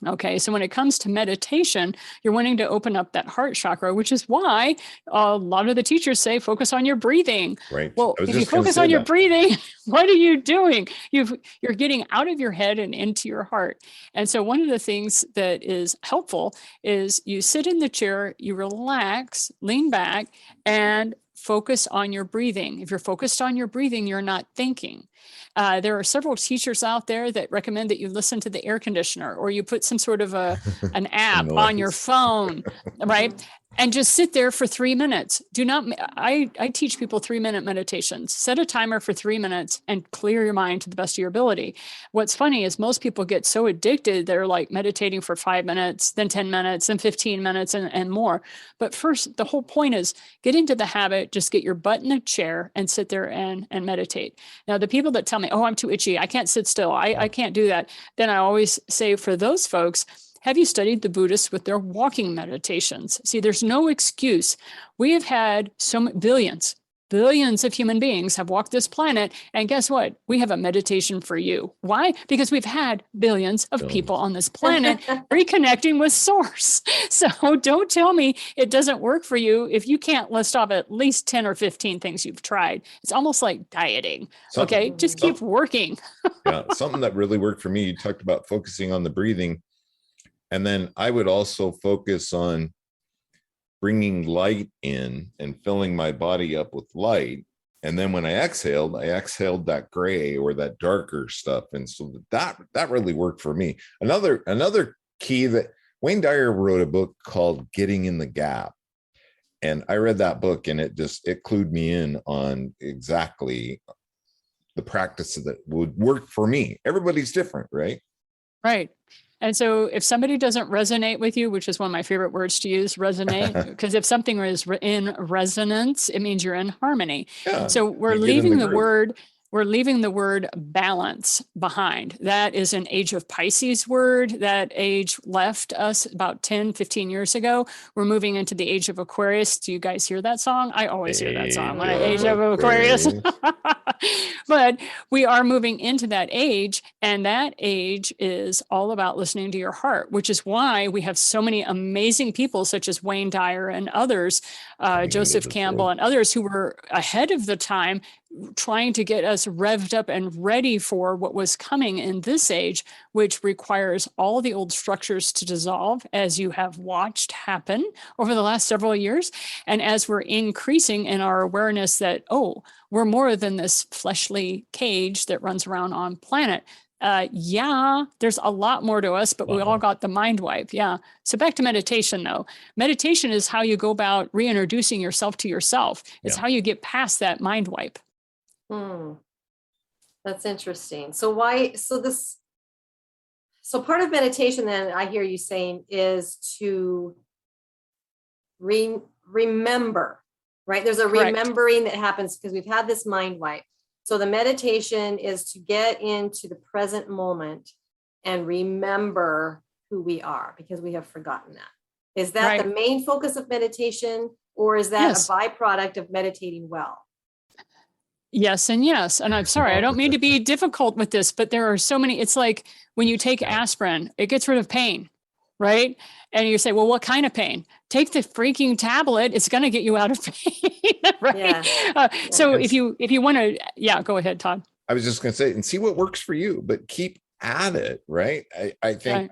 Okay, so when it comes to meditation, you're wanting to open up that heart chakra, which is why a lot of the teachers say focus on your breathing. Right. Well, if you focus on your breathing, what are you doing? You're getting out of your head and into your heart. And so one of the things that is helpful is you sit in the chair, you relax, lean back, and focus on your breathing. If you're focused on your breathing, you're not thinking. There are several teachers out there that recommend that you listen to the air conditioner, or you put some sort of an app on your phone, right? And just sit there for 3 minutes. Do not, I teach people 3-minute meditations. Set a timer for 3 minutes and clear your mind to the best of your ability. What's funny is most people get so addicted, they're like meditating for 5 minutes, then 10 minutes, then 15 minutes and more. But first, the whole point is get into the habit, just get your butt in a chair and sit there and meditate. Now, the people that tell me, oh, I'm too itchy, I can't sit still, I can't do that. Then I always say for those folks, have you studied the Buddhists with their walking meditations? See, there's no excuse. We have had billions of human beings have walked this planet. And guess what? We have a meditation for you. Why? Because we've had billions of people on this planet reconnecting with source. So don't tell me it doesn't work for you if you can't list off at least 10 or 15 things you've tried. It's almost like dieting. Okay, just keep working. Yeah, something that really worked for me, you talked about focusing on the breathing. And then I would also focus on bringing light in and filling my body up with light. And then when I exhaled that gray or that darker stuff. And so that really worked for me. Another key that Wayne Dyer wrote a book called Getting in the Gap. And I read that book and it clued me in on exactly the practices that would work for me. Everybody's different, right? Right. And so if somebody doesn't resonate with you, which is one of my favorite words to use, resonate, because if something is in resonance, it means you're in harmony. Yeah, so we're leaving the word balance behind. That is an Age of Pisces word. That age left us about 10, 15 years ago. We're moving into the Age of Aquarius. Do you guys hear that song? I always hear that song when I Age of Aquarius. But we are moving into that age, and that age is all about listening to your heart, which is why we have so many amazing people such as Wayne Dyer and others, Joseph Campbell and others who were ahead of the time, trying to get us revved up and ready for what was coming in this age, which requires all the old structures to dissolve, as you have watched happen over the last several years. And as we're increasing in our awareness that, oh, we're more than this fleshly cage that runs around on planet. Yeah, there's a lot more to us, but we all got the mind wipe. Yeah. So back to meditation, though. Meditation is how you go about reintroducing yourself to yourself. It's how you get past that mind wipe. That's interesting. So part of meditation then I hear you saying is to remember, right? There's a remembering that happens because we've had this mind wipe. So the meditation is to get into the present moment and remember who we are, because we have forgotten that. Is that the main focus of meditation, or is that a byproduct of meditating well? Yes and yes. And I'm sorry, I don't mean to be difficult with this, but there are so many. It's like when you take aspirin, it gets rid of pain, right? And you say, well, what kind of pain? Take the freaking tablet. It's going to get you out of pain, right? Yeah. So if you want to, go ahead, Todd. I was just going to say, and see what works for you, but keep at it, right? I think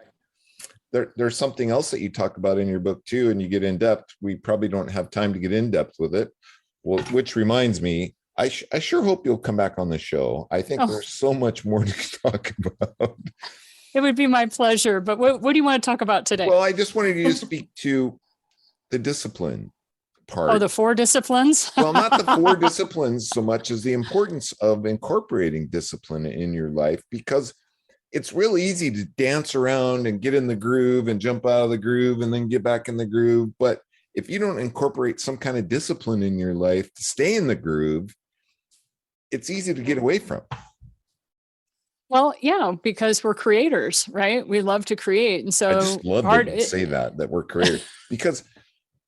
there's something else that you talk about in your book too, and you get in depth. We probably don't have time to get in depth with it. Well, which reminds me, I sure hope you'll come back on the show. I think there's so much more to talk about. It would be my pleasure. But what do you want to talk about today? Well, I just wanted you to speak to the discipline part. Oh, the 4 disciplines? Well, not the 4 disciplines so much as the importance of incorporating discipline in your life, because it's real easy to dance around and get in the groove and jump out of the groove and then get back in the groove. But if you don't incorporate some kind of discipline in your life to stay in the groove, it's easy to get away from. Well, yeah, because we're creators, right? We love to create. And so I just love to say that we're creators, because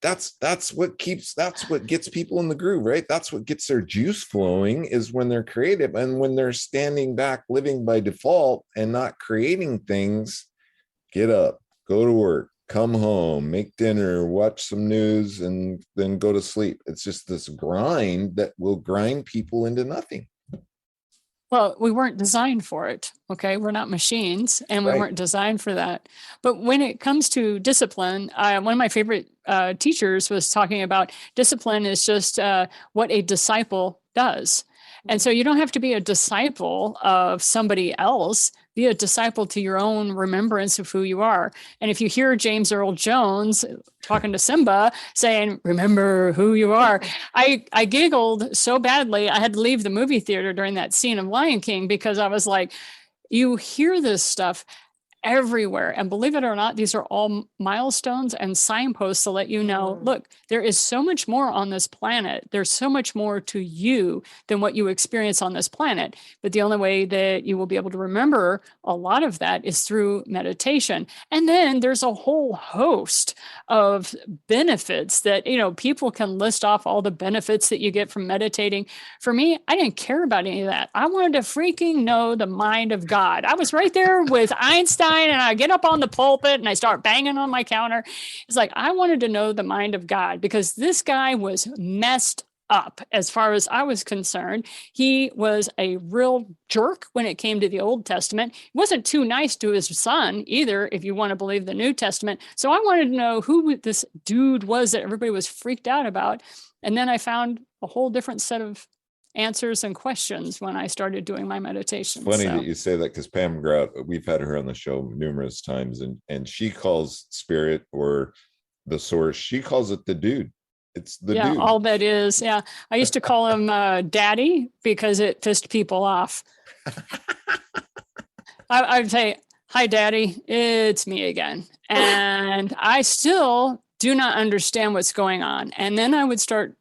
that's what gets people in the groove, right? That's what gets their juice flowing, is when they're creative. And when they're standing back, living by default and not creating things, get up, go to work, come home, make dinner, watch some news, and then go to sleep. It's just this grind that will grind people into nothing. Well, we weren't designed for it. Okay. We're not machines, and we weren't designed for that. But when it comes to discipline, one of my favorite teachers was talking about discipline is just what a disciple does. And so you don't have to be a disciple of somebody else. Be a disciple to your own remembrance of who you are. And if you hear James Earl Jones talking to Simba saying, remember who you are, I giggled so badly, I had to leave the movie theater during that scene of Lion King, because I was like, you hear this stuff everywhere. And believe it or not, these are all milestones and signposts to let you know, look, there is so much more on this planet. There's so much more to you than what you experience on this planet. But the only way that you will be able to remember a lot of that is through meditation. And then there's a whole host of benefits that, people can list off all the benefits that you get from meditating. For me, I didn't care about any of that. I wanted to freaking know the mind of God. I was right there with Einstein, and I get up on the pulpit and I start banging on my counter. It's like, I wanted to know the mind of God, because this guy was messed up as far as I was concerned. He was a real jerk when it came to the Old Testament. He wasn't too nice to his son either, if you want to believe the New Testament. So I wanted to know who this dude was that everybody was freaked out about. And then I found a whole different set of answers and questions when I started doing my meditation. Funny that you say that, because Pam Grout, we've had her on the show numerous times, and she calls spirit or the source, she calls it the dude. It's the dude. All that is. Yeah. I used to call him daddy, because it pissed people off. I'd say, hi, daddy, it's me again. And I still do not understand what's going on. And then I would start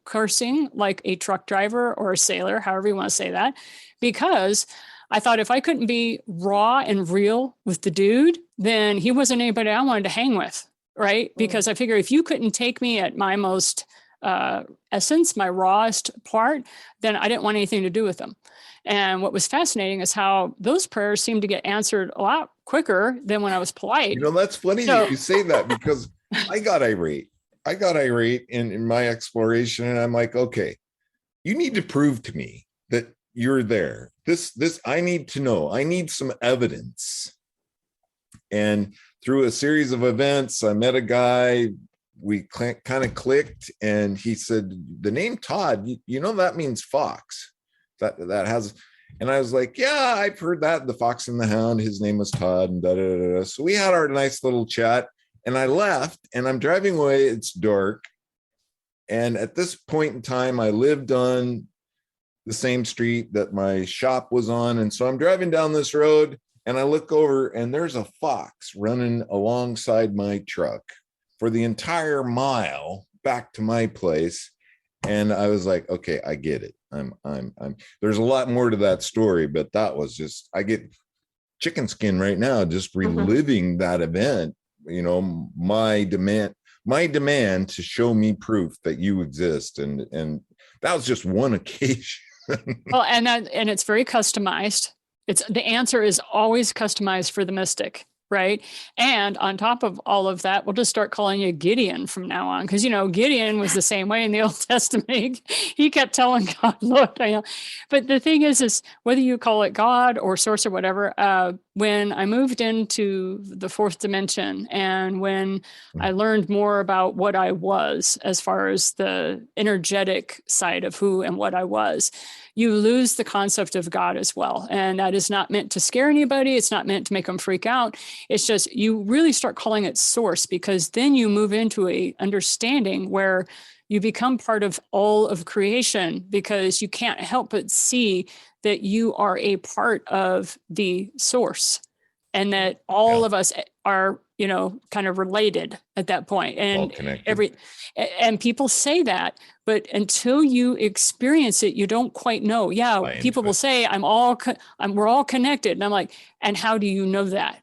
cursing like a truck driver or a sailor, however you want to say that, because I thought if I couldn't be raw and real with the dude, then he wasn't anybody I wanted to hang with, right? Because I figure if you couldn't take me at my most essence, my rawest part, then I didn't want anything to do with them. And what was fascinating is how those prayers seemed to get answered a lot quicker than when I was polite. That's funny that you say that, because I got irate in my exploration, and I'm like, okay, you need to prove to me that you're there. This I need to know. I need some evidence. And through a series of events, I met a guy, we kind of clicked, and he said, the name Todd, that means fox. That has, and I was like, yeah, I've heard that, the Fox and the Hound, his name was Todd, and da da da da. So we had our nice little chat. And I left, and I'm driving away. It's dark. And at this point in time, I lived on the same street that my shop was on. And so I'm driving down this road, and I look over, and there's a fox running alongside my truck for the entire mile back to my place. And I was like, okay, I get it. There's a lot more to that story, but that was just, I get chicken skin right now, just reliving that event. My demand to show me proof that you exist, and that was just one occasion. Well, and it's very customized. The answer is always customized for the mystic, right? And on top of all of that, we'll just start calling you Gideon from now on. Because, Gideon was the same way in the Old Testament. He kept telling God, look, but the thing is whether you call it God or source or whatever, when I moved into the fourth dimension and when I learned more about what I was as far as the energetic side of who and what I was, you lose the concept of God as well. And that is not meant to scare anybody. It's not meant to make them freak out. It's just you really start calling it source, because then you move into a understanding where you become part of all of creation, because you can't help but see that you are a part of the source and that all of us are, kind of related at that point. And and people say that, but until you experience it, you don't quite know. Yeah. People will say, we're all connected. And I'm like, and how do you know that?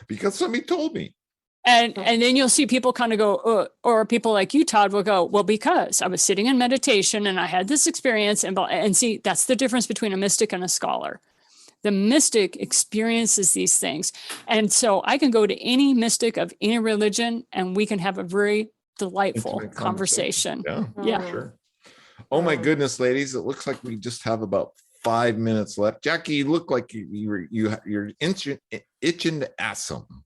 Because somebody told me. And then you'll see people kind of go, or people like you, Todd, will go, well, because I was sitting in meditation and I had this experience. And see, that's the difference between a mystic and a scholar. The mystic experiences these things. And so I can go to any mystic of any religion and we can have a very delightful conversation. Yeah, sure. Oh my goodness, ladies. It looks like we just have about 5 minutes left. Jackie, you look like you're itching to ask something.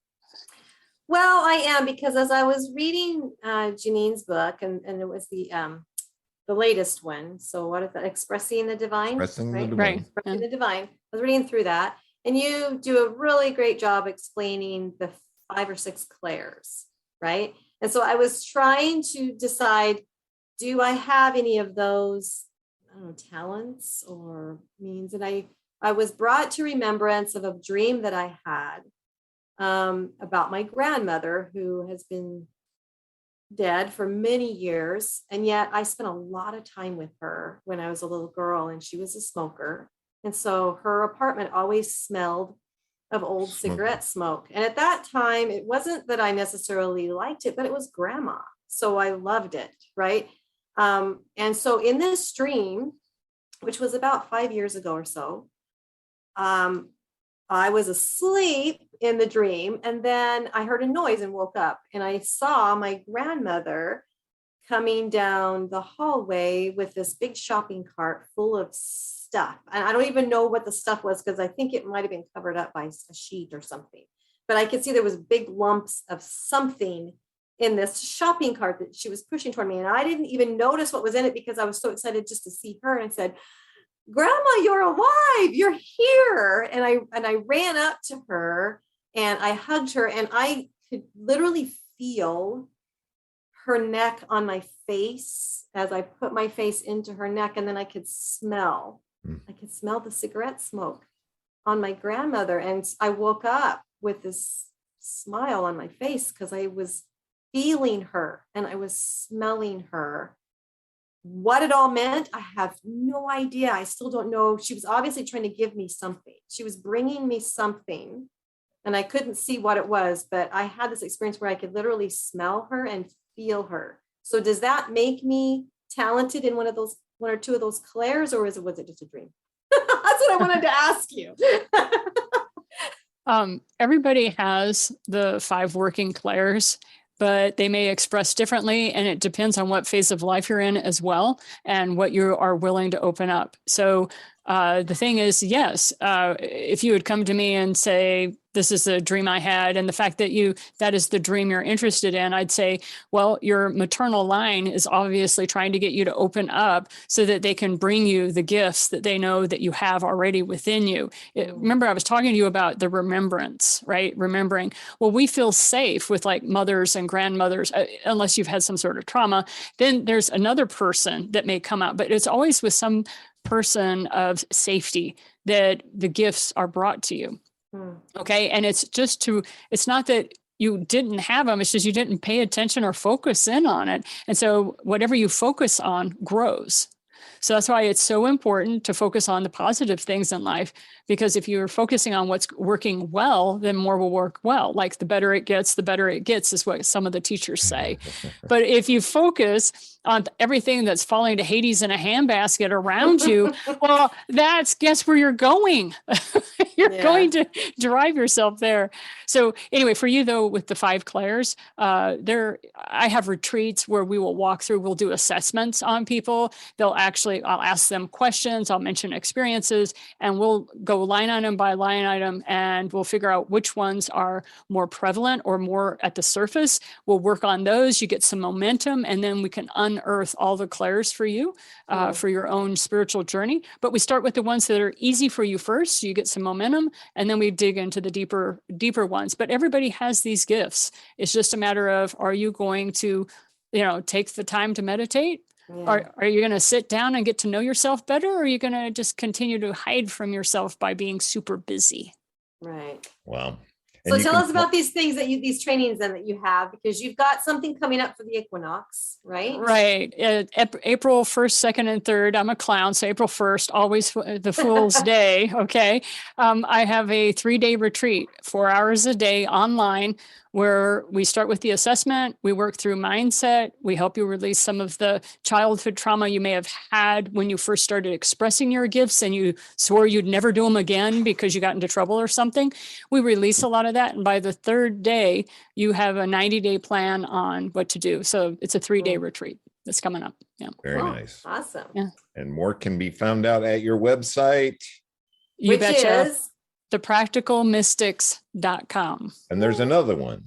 Well, I am, because as I was reading Janine's book, and it was the latest one. So what is that? Expressing the Divine? Expressing the Divine. Right. Expressing the Divine. I was reading through that, and you do a really great job explaining the 5 or 6 clairs, right? And so I was trying to decide, do I have any of those, talents or means? And I was brought to remembrance of a dream that I had about my grandmother, who has been dead for many years. And yet I spent a lot of time with her when I was a little girl, and she was a smoker. And so her apartment always smelled of old cigarette smoke. And at that time, it wasn't that I necessarily liked it, but it was grandma. So I loved it. Right. And so in this dream, which was about 5 years ago or so, I was asleep in the dream, and then I heard a noise and woke up, and I saw my grandmother coming down the hallway with this big shopping cart full of stuff. And I don't even know what the stuff was, because I think it might have been covered up by a sheet or something. But I could see there was big lumps of something in this shopping cart that she was pushing toward me. And I didn't even notice what was in it, because I was so excited just to see her, and I said, "Grandma, you're alive, you're here." And I ran up to her and I hugged her, and I could literally feel her neck on my face as I put my face into her neck. And then I could smell the cigarette smoke on my grandmother. And I woke up with this smile on my face, because I was feeling her and I was smelling her. What it all meant, I have no idea. I still don't know. She was obviously trying to give me something. She was bringing me something, and I couldn't see what it was, but I had this experience where I could literally smell her and feel her. So does that make me talented in one or two of those clairs, or was it just a dream? That's what I wanted to ask you. Everybody has the 5 Workingclaires, but they may express differently, and it depends on what phase of life you're in as well, and what you are willing to open up. So the thing is, yes, if you would come to me and say, this is a dream I had, and the fact that that is the dream you're interested in, I'd say, well, your maternal line is obviously trying to get you to open up so that they can bring you the gifts that they know that you have already within you. Remember, I was talking to you about the remembrance, right? Remembering. Well, we feel safe with like mothers and grandmothers, unless you've had some sort of trauma. Then there's another person that may come out, but it's always with some person of safety that the gifts are brought to you. Okay. And it's not that you didn't have them. It's just you didn't pay attention or focus in on it. And so whatever you focus on grows. So that's why it's so important to focus on the positive things in life, because if you're focusing on what's working well, then more will work well. Like the better it gets is what some of the teachers say. But if you focus on everything that's falling to Hades in a handbasket around you, well, guess where you're going. You're going to drive yourself there. So anyway, for you though, with the 5 clairs, I have retreats where we will walk through, we'll do assessments on people. I'll ask them questions, I'll mention experiences, and we'll go line item by line item, and we'll figure out which ones are more prevalent or more at the surface. We'll work on those. You get some momentum, and then we can unearth all the clairs for you, for your own spiritual journey. But we start with the ones that are easy for you first, so you get some momentum, and then we dig into the deeper ones. But everybody has these gifts. It's just a matter of, are you going to, take the time to meditate? Yeah. Are you going to sit down and get to know yourself better? Or are you going to just continue to hide from yourself by being super busy? Right. Wow. So tell us about these things these trainings then that you have, because you've got something coming up for the equinox, right? Right. April 1st, 2nd, and 3rd. I'm a clown. So April 1st, always the Fool's Day. Okay. I have a 3-day retreat, 4 hours a day online, where we start with the assessment. We work through mindset. We help you release some of the childhood trauma you may have had when you first started expressing your gifts and you swore you'd never do them again because you got into trouble or something. We release a lot of that. And by the 3rd day, you have a 90-day plan on what to do. So it's a 3-day retreat that's coming up. Yeah. Very nice. Awesome. Yeah. And more can be found out at your website. Which is thepracticalmystics.com. And there's another one.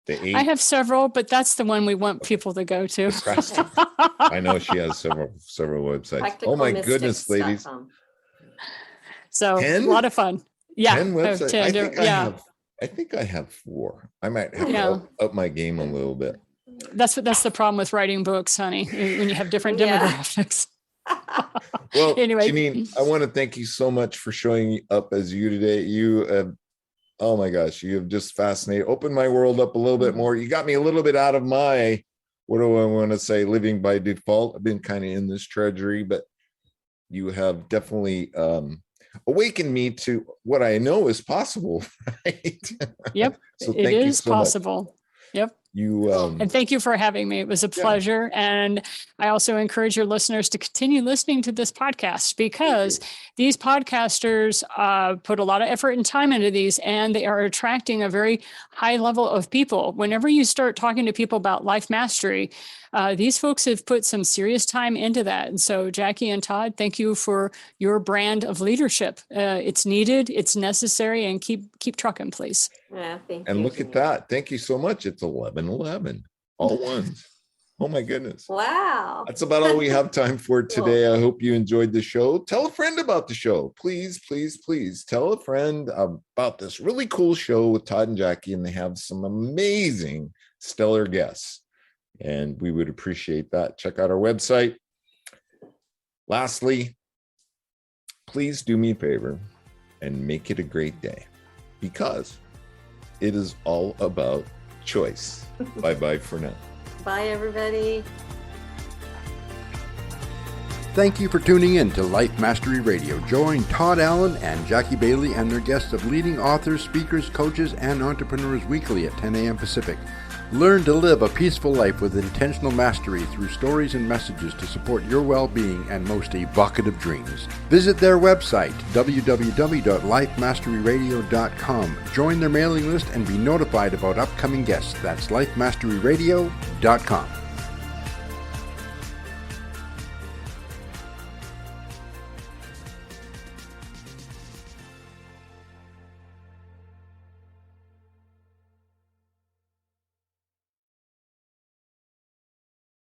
I have several, but that's the one we want people to go to. I know she has several websites. Oh my goodness, ladies. So 10? A lot of fun. Yeah. 10 websites. I think I have 4. I might have to up my game a little bit. That's the problem with writing books, honey, when you have different demographics. Well, anyway, Janine, I want to thank you so much for showing up as you today. You oh my gosh, you have just fascinated, opened my world up a little bit more. You got me a little bit out of my, what do I want to say, living by default. I've been kind of in this treasury, but you have definitely awakened me to what I know is possible, right? Yep, so it is possible. Much. Yep. And thank you for having me. It was a pleasure. And I also encourage your listeners to continue listening to this podcast, because these podcasters put a lot of effort and time into these, and they are attracting a very high level of people. Whenever you start talking to people about life mastery, these folks have put some serious time into that. And so Jackie and Todd, thank you for your brand of leadership. It's needed, it's necessary, and keep trucking, please. Yeah, thank you. And look at that. Thank you so much. It's 11:11, all ones. Oh my goodness. Wow. That's about all we have time for today. I hope you enjoyed the show. Tell a friend about the show. Please, please, please tell a friend about this really cool show with Todd and Jackie, and they have some amazing, stellar guests. And we would appreciate that. Check out our website. Lastly, please do me a favor and make it a great day, because it is all about choice. Bye-bye for now. Bye, everybody. Thank you for tuning in to Life Mastery Radio. Join Todd Allen and Jackie Bailey and their guests of leading authors, speakers, coaches, and entrepreneurs weekly at 10 a.m. Pacific. Learn to live a peaceful life with intentional mastery through stories and messages to support your well-being and most evocative dreams. Visit their website, www.lifemasteryradio.com. Join their mailing list and be notified about upcoming guests. That's lifemasteryradio.com.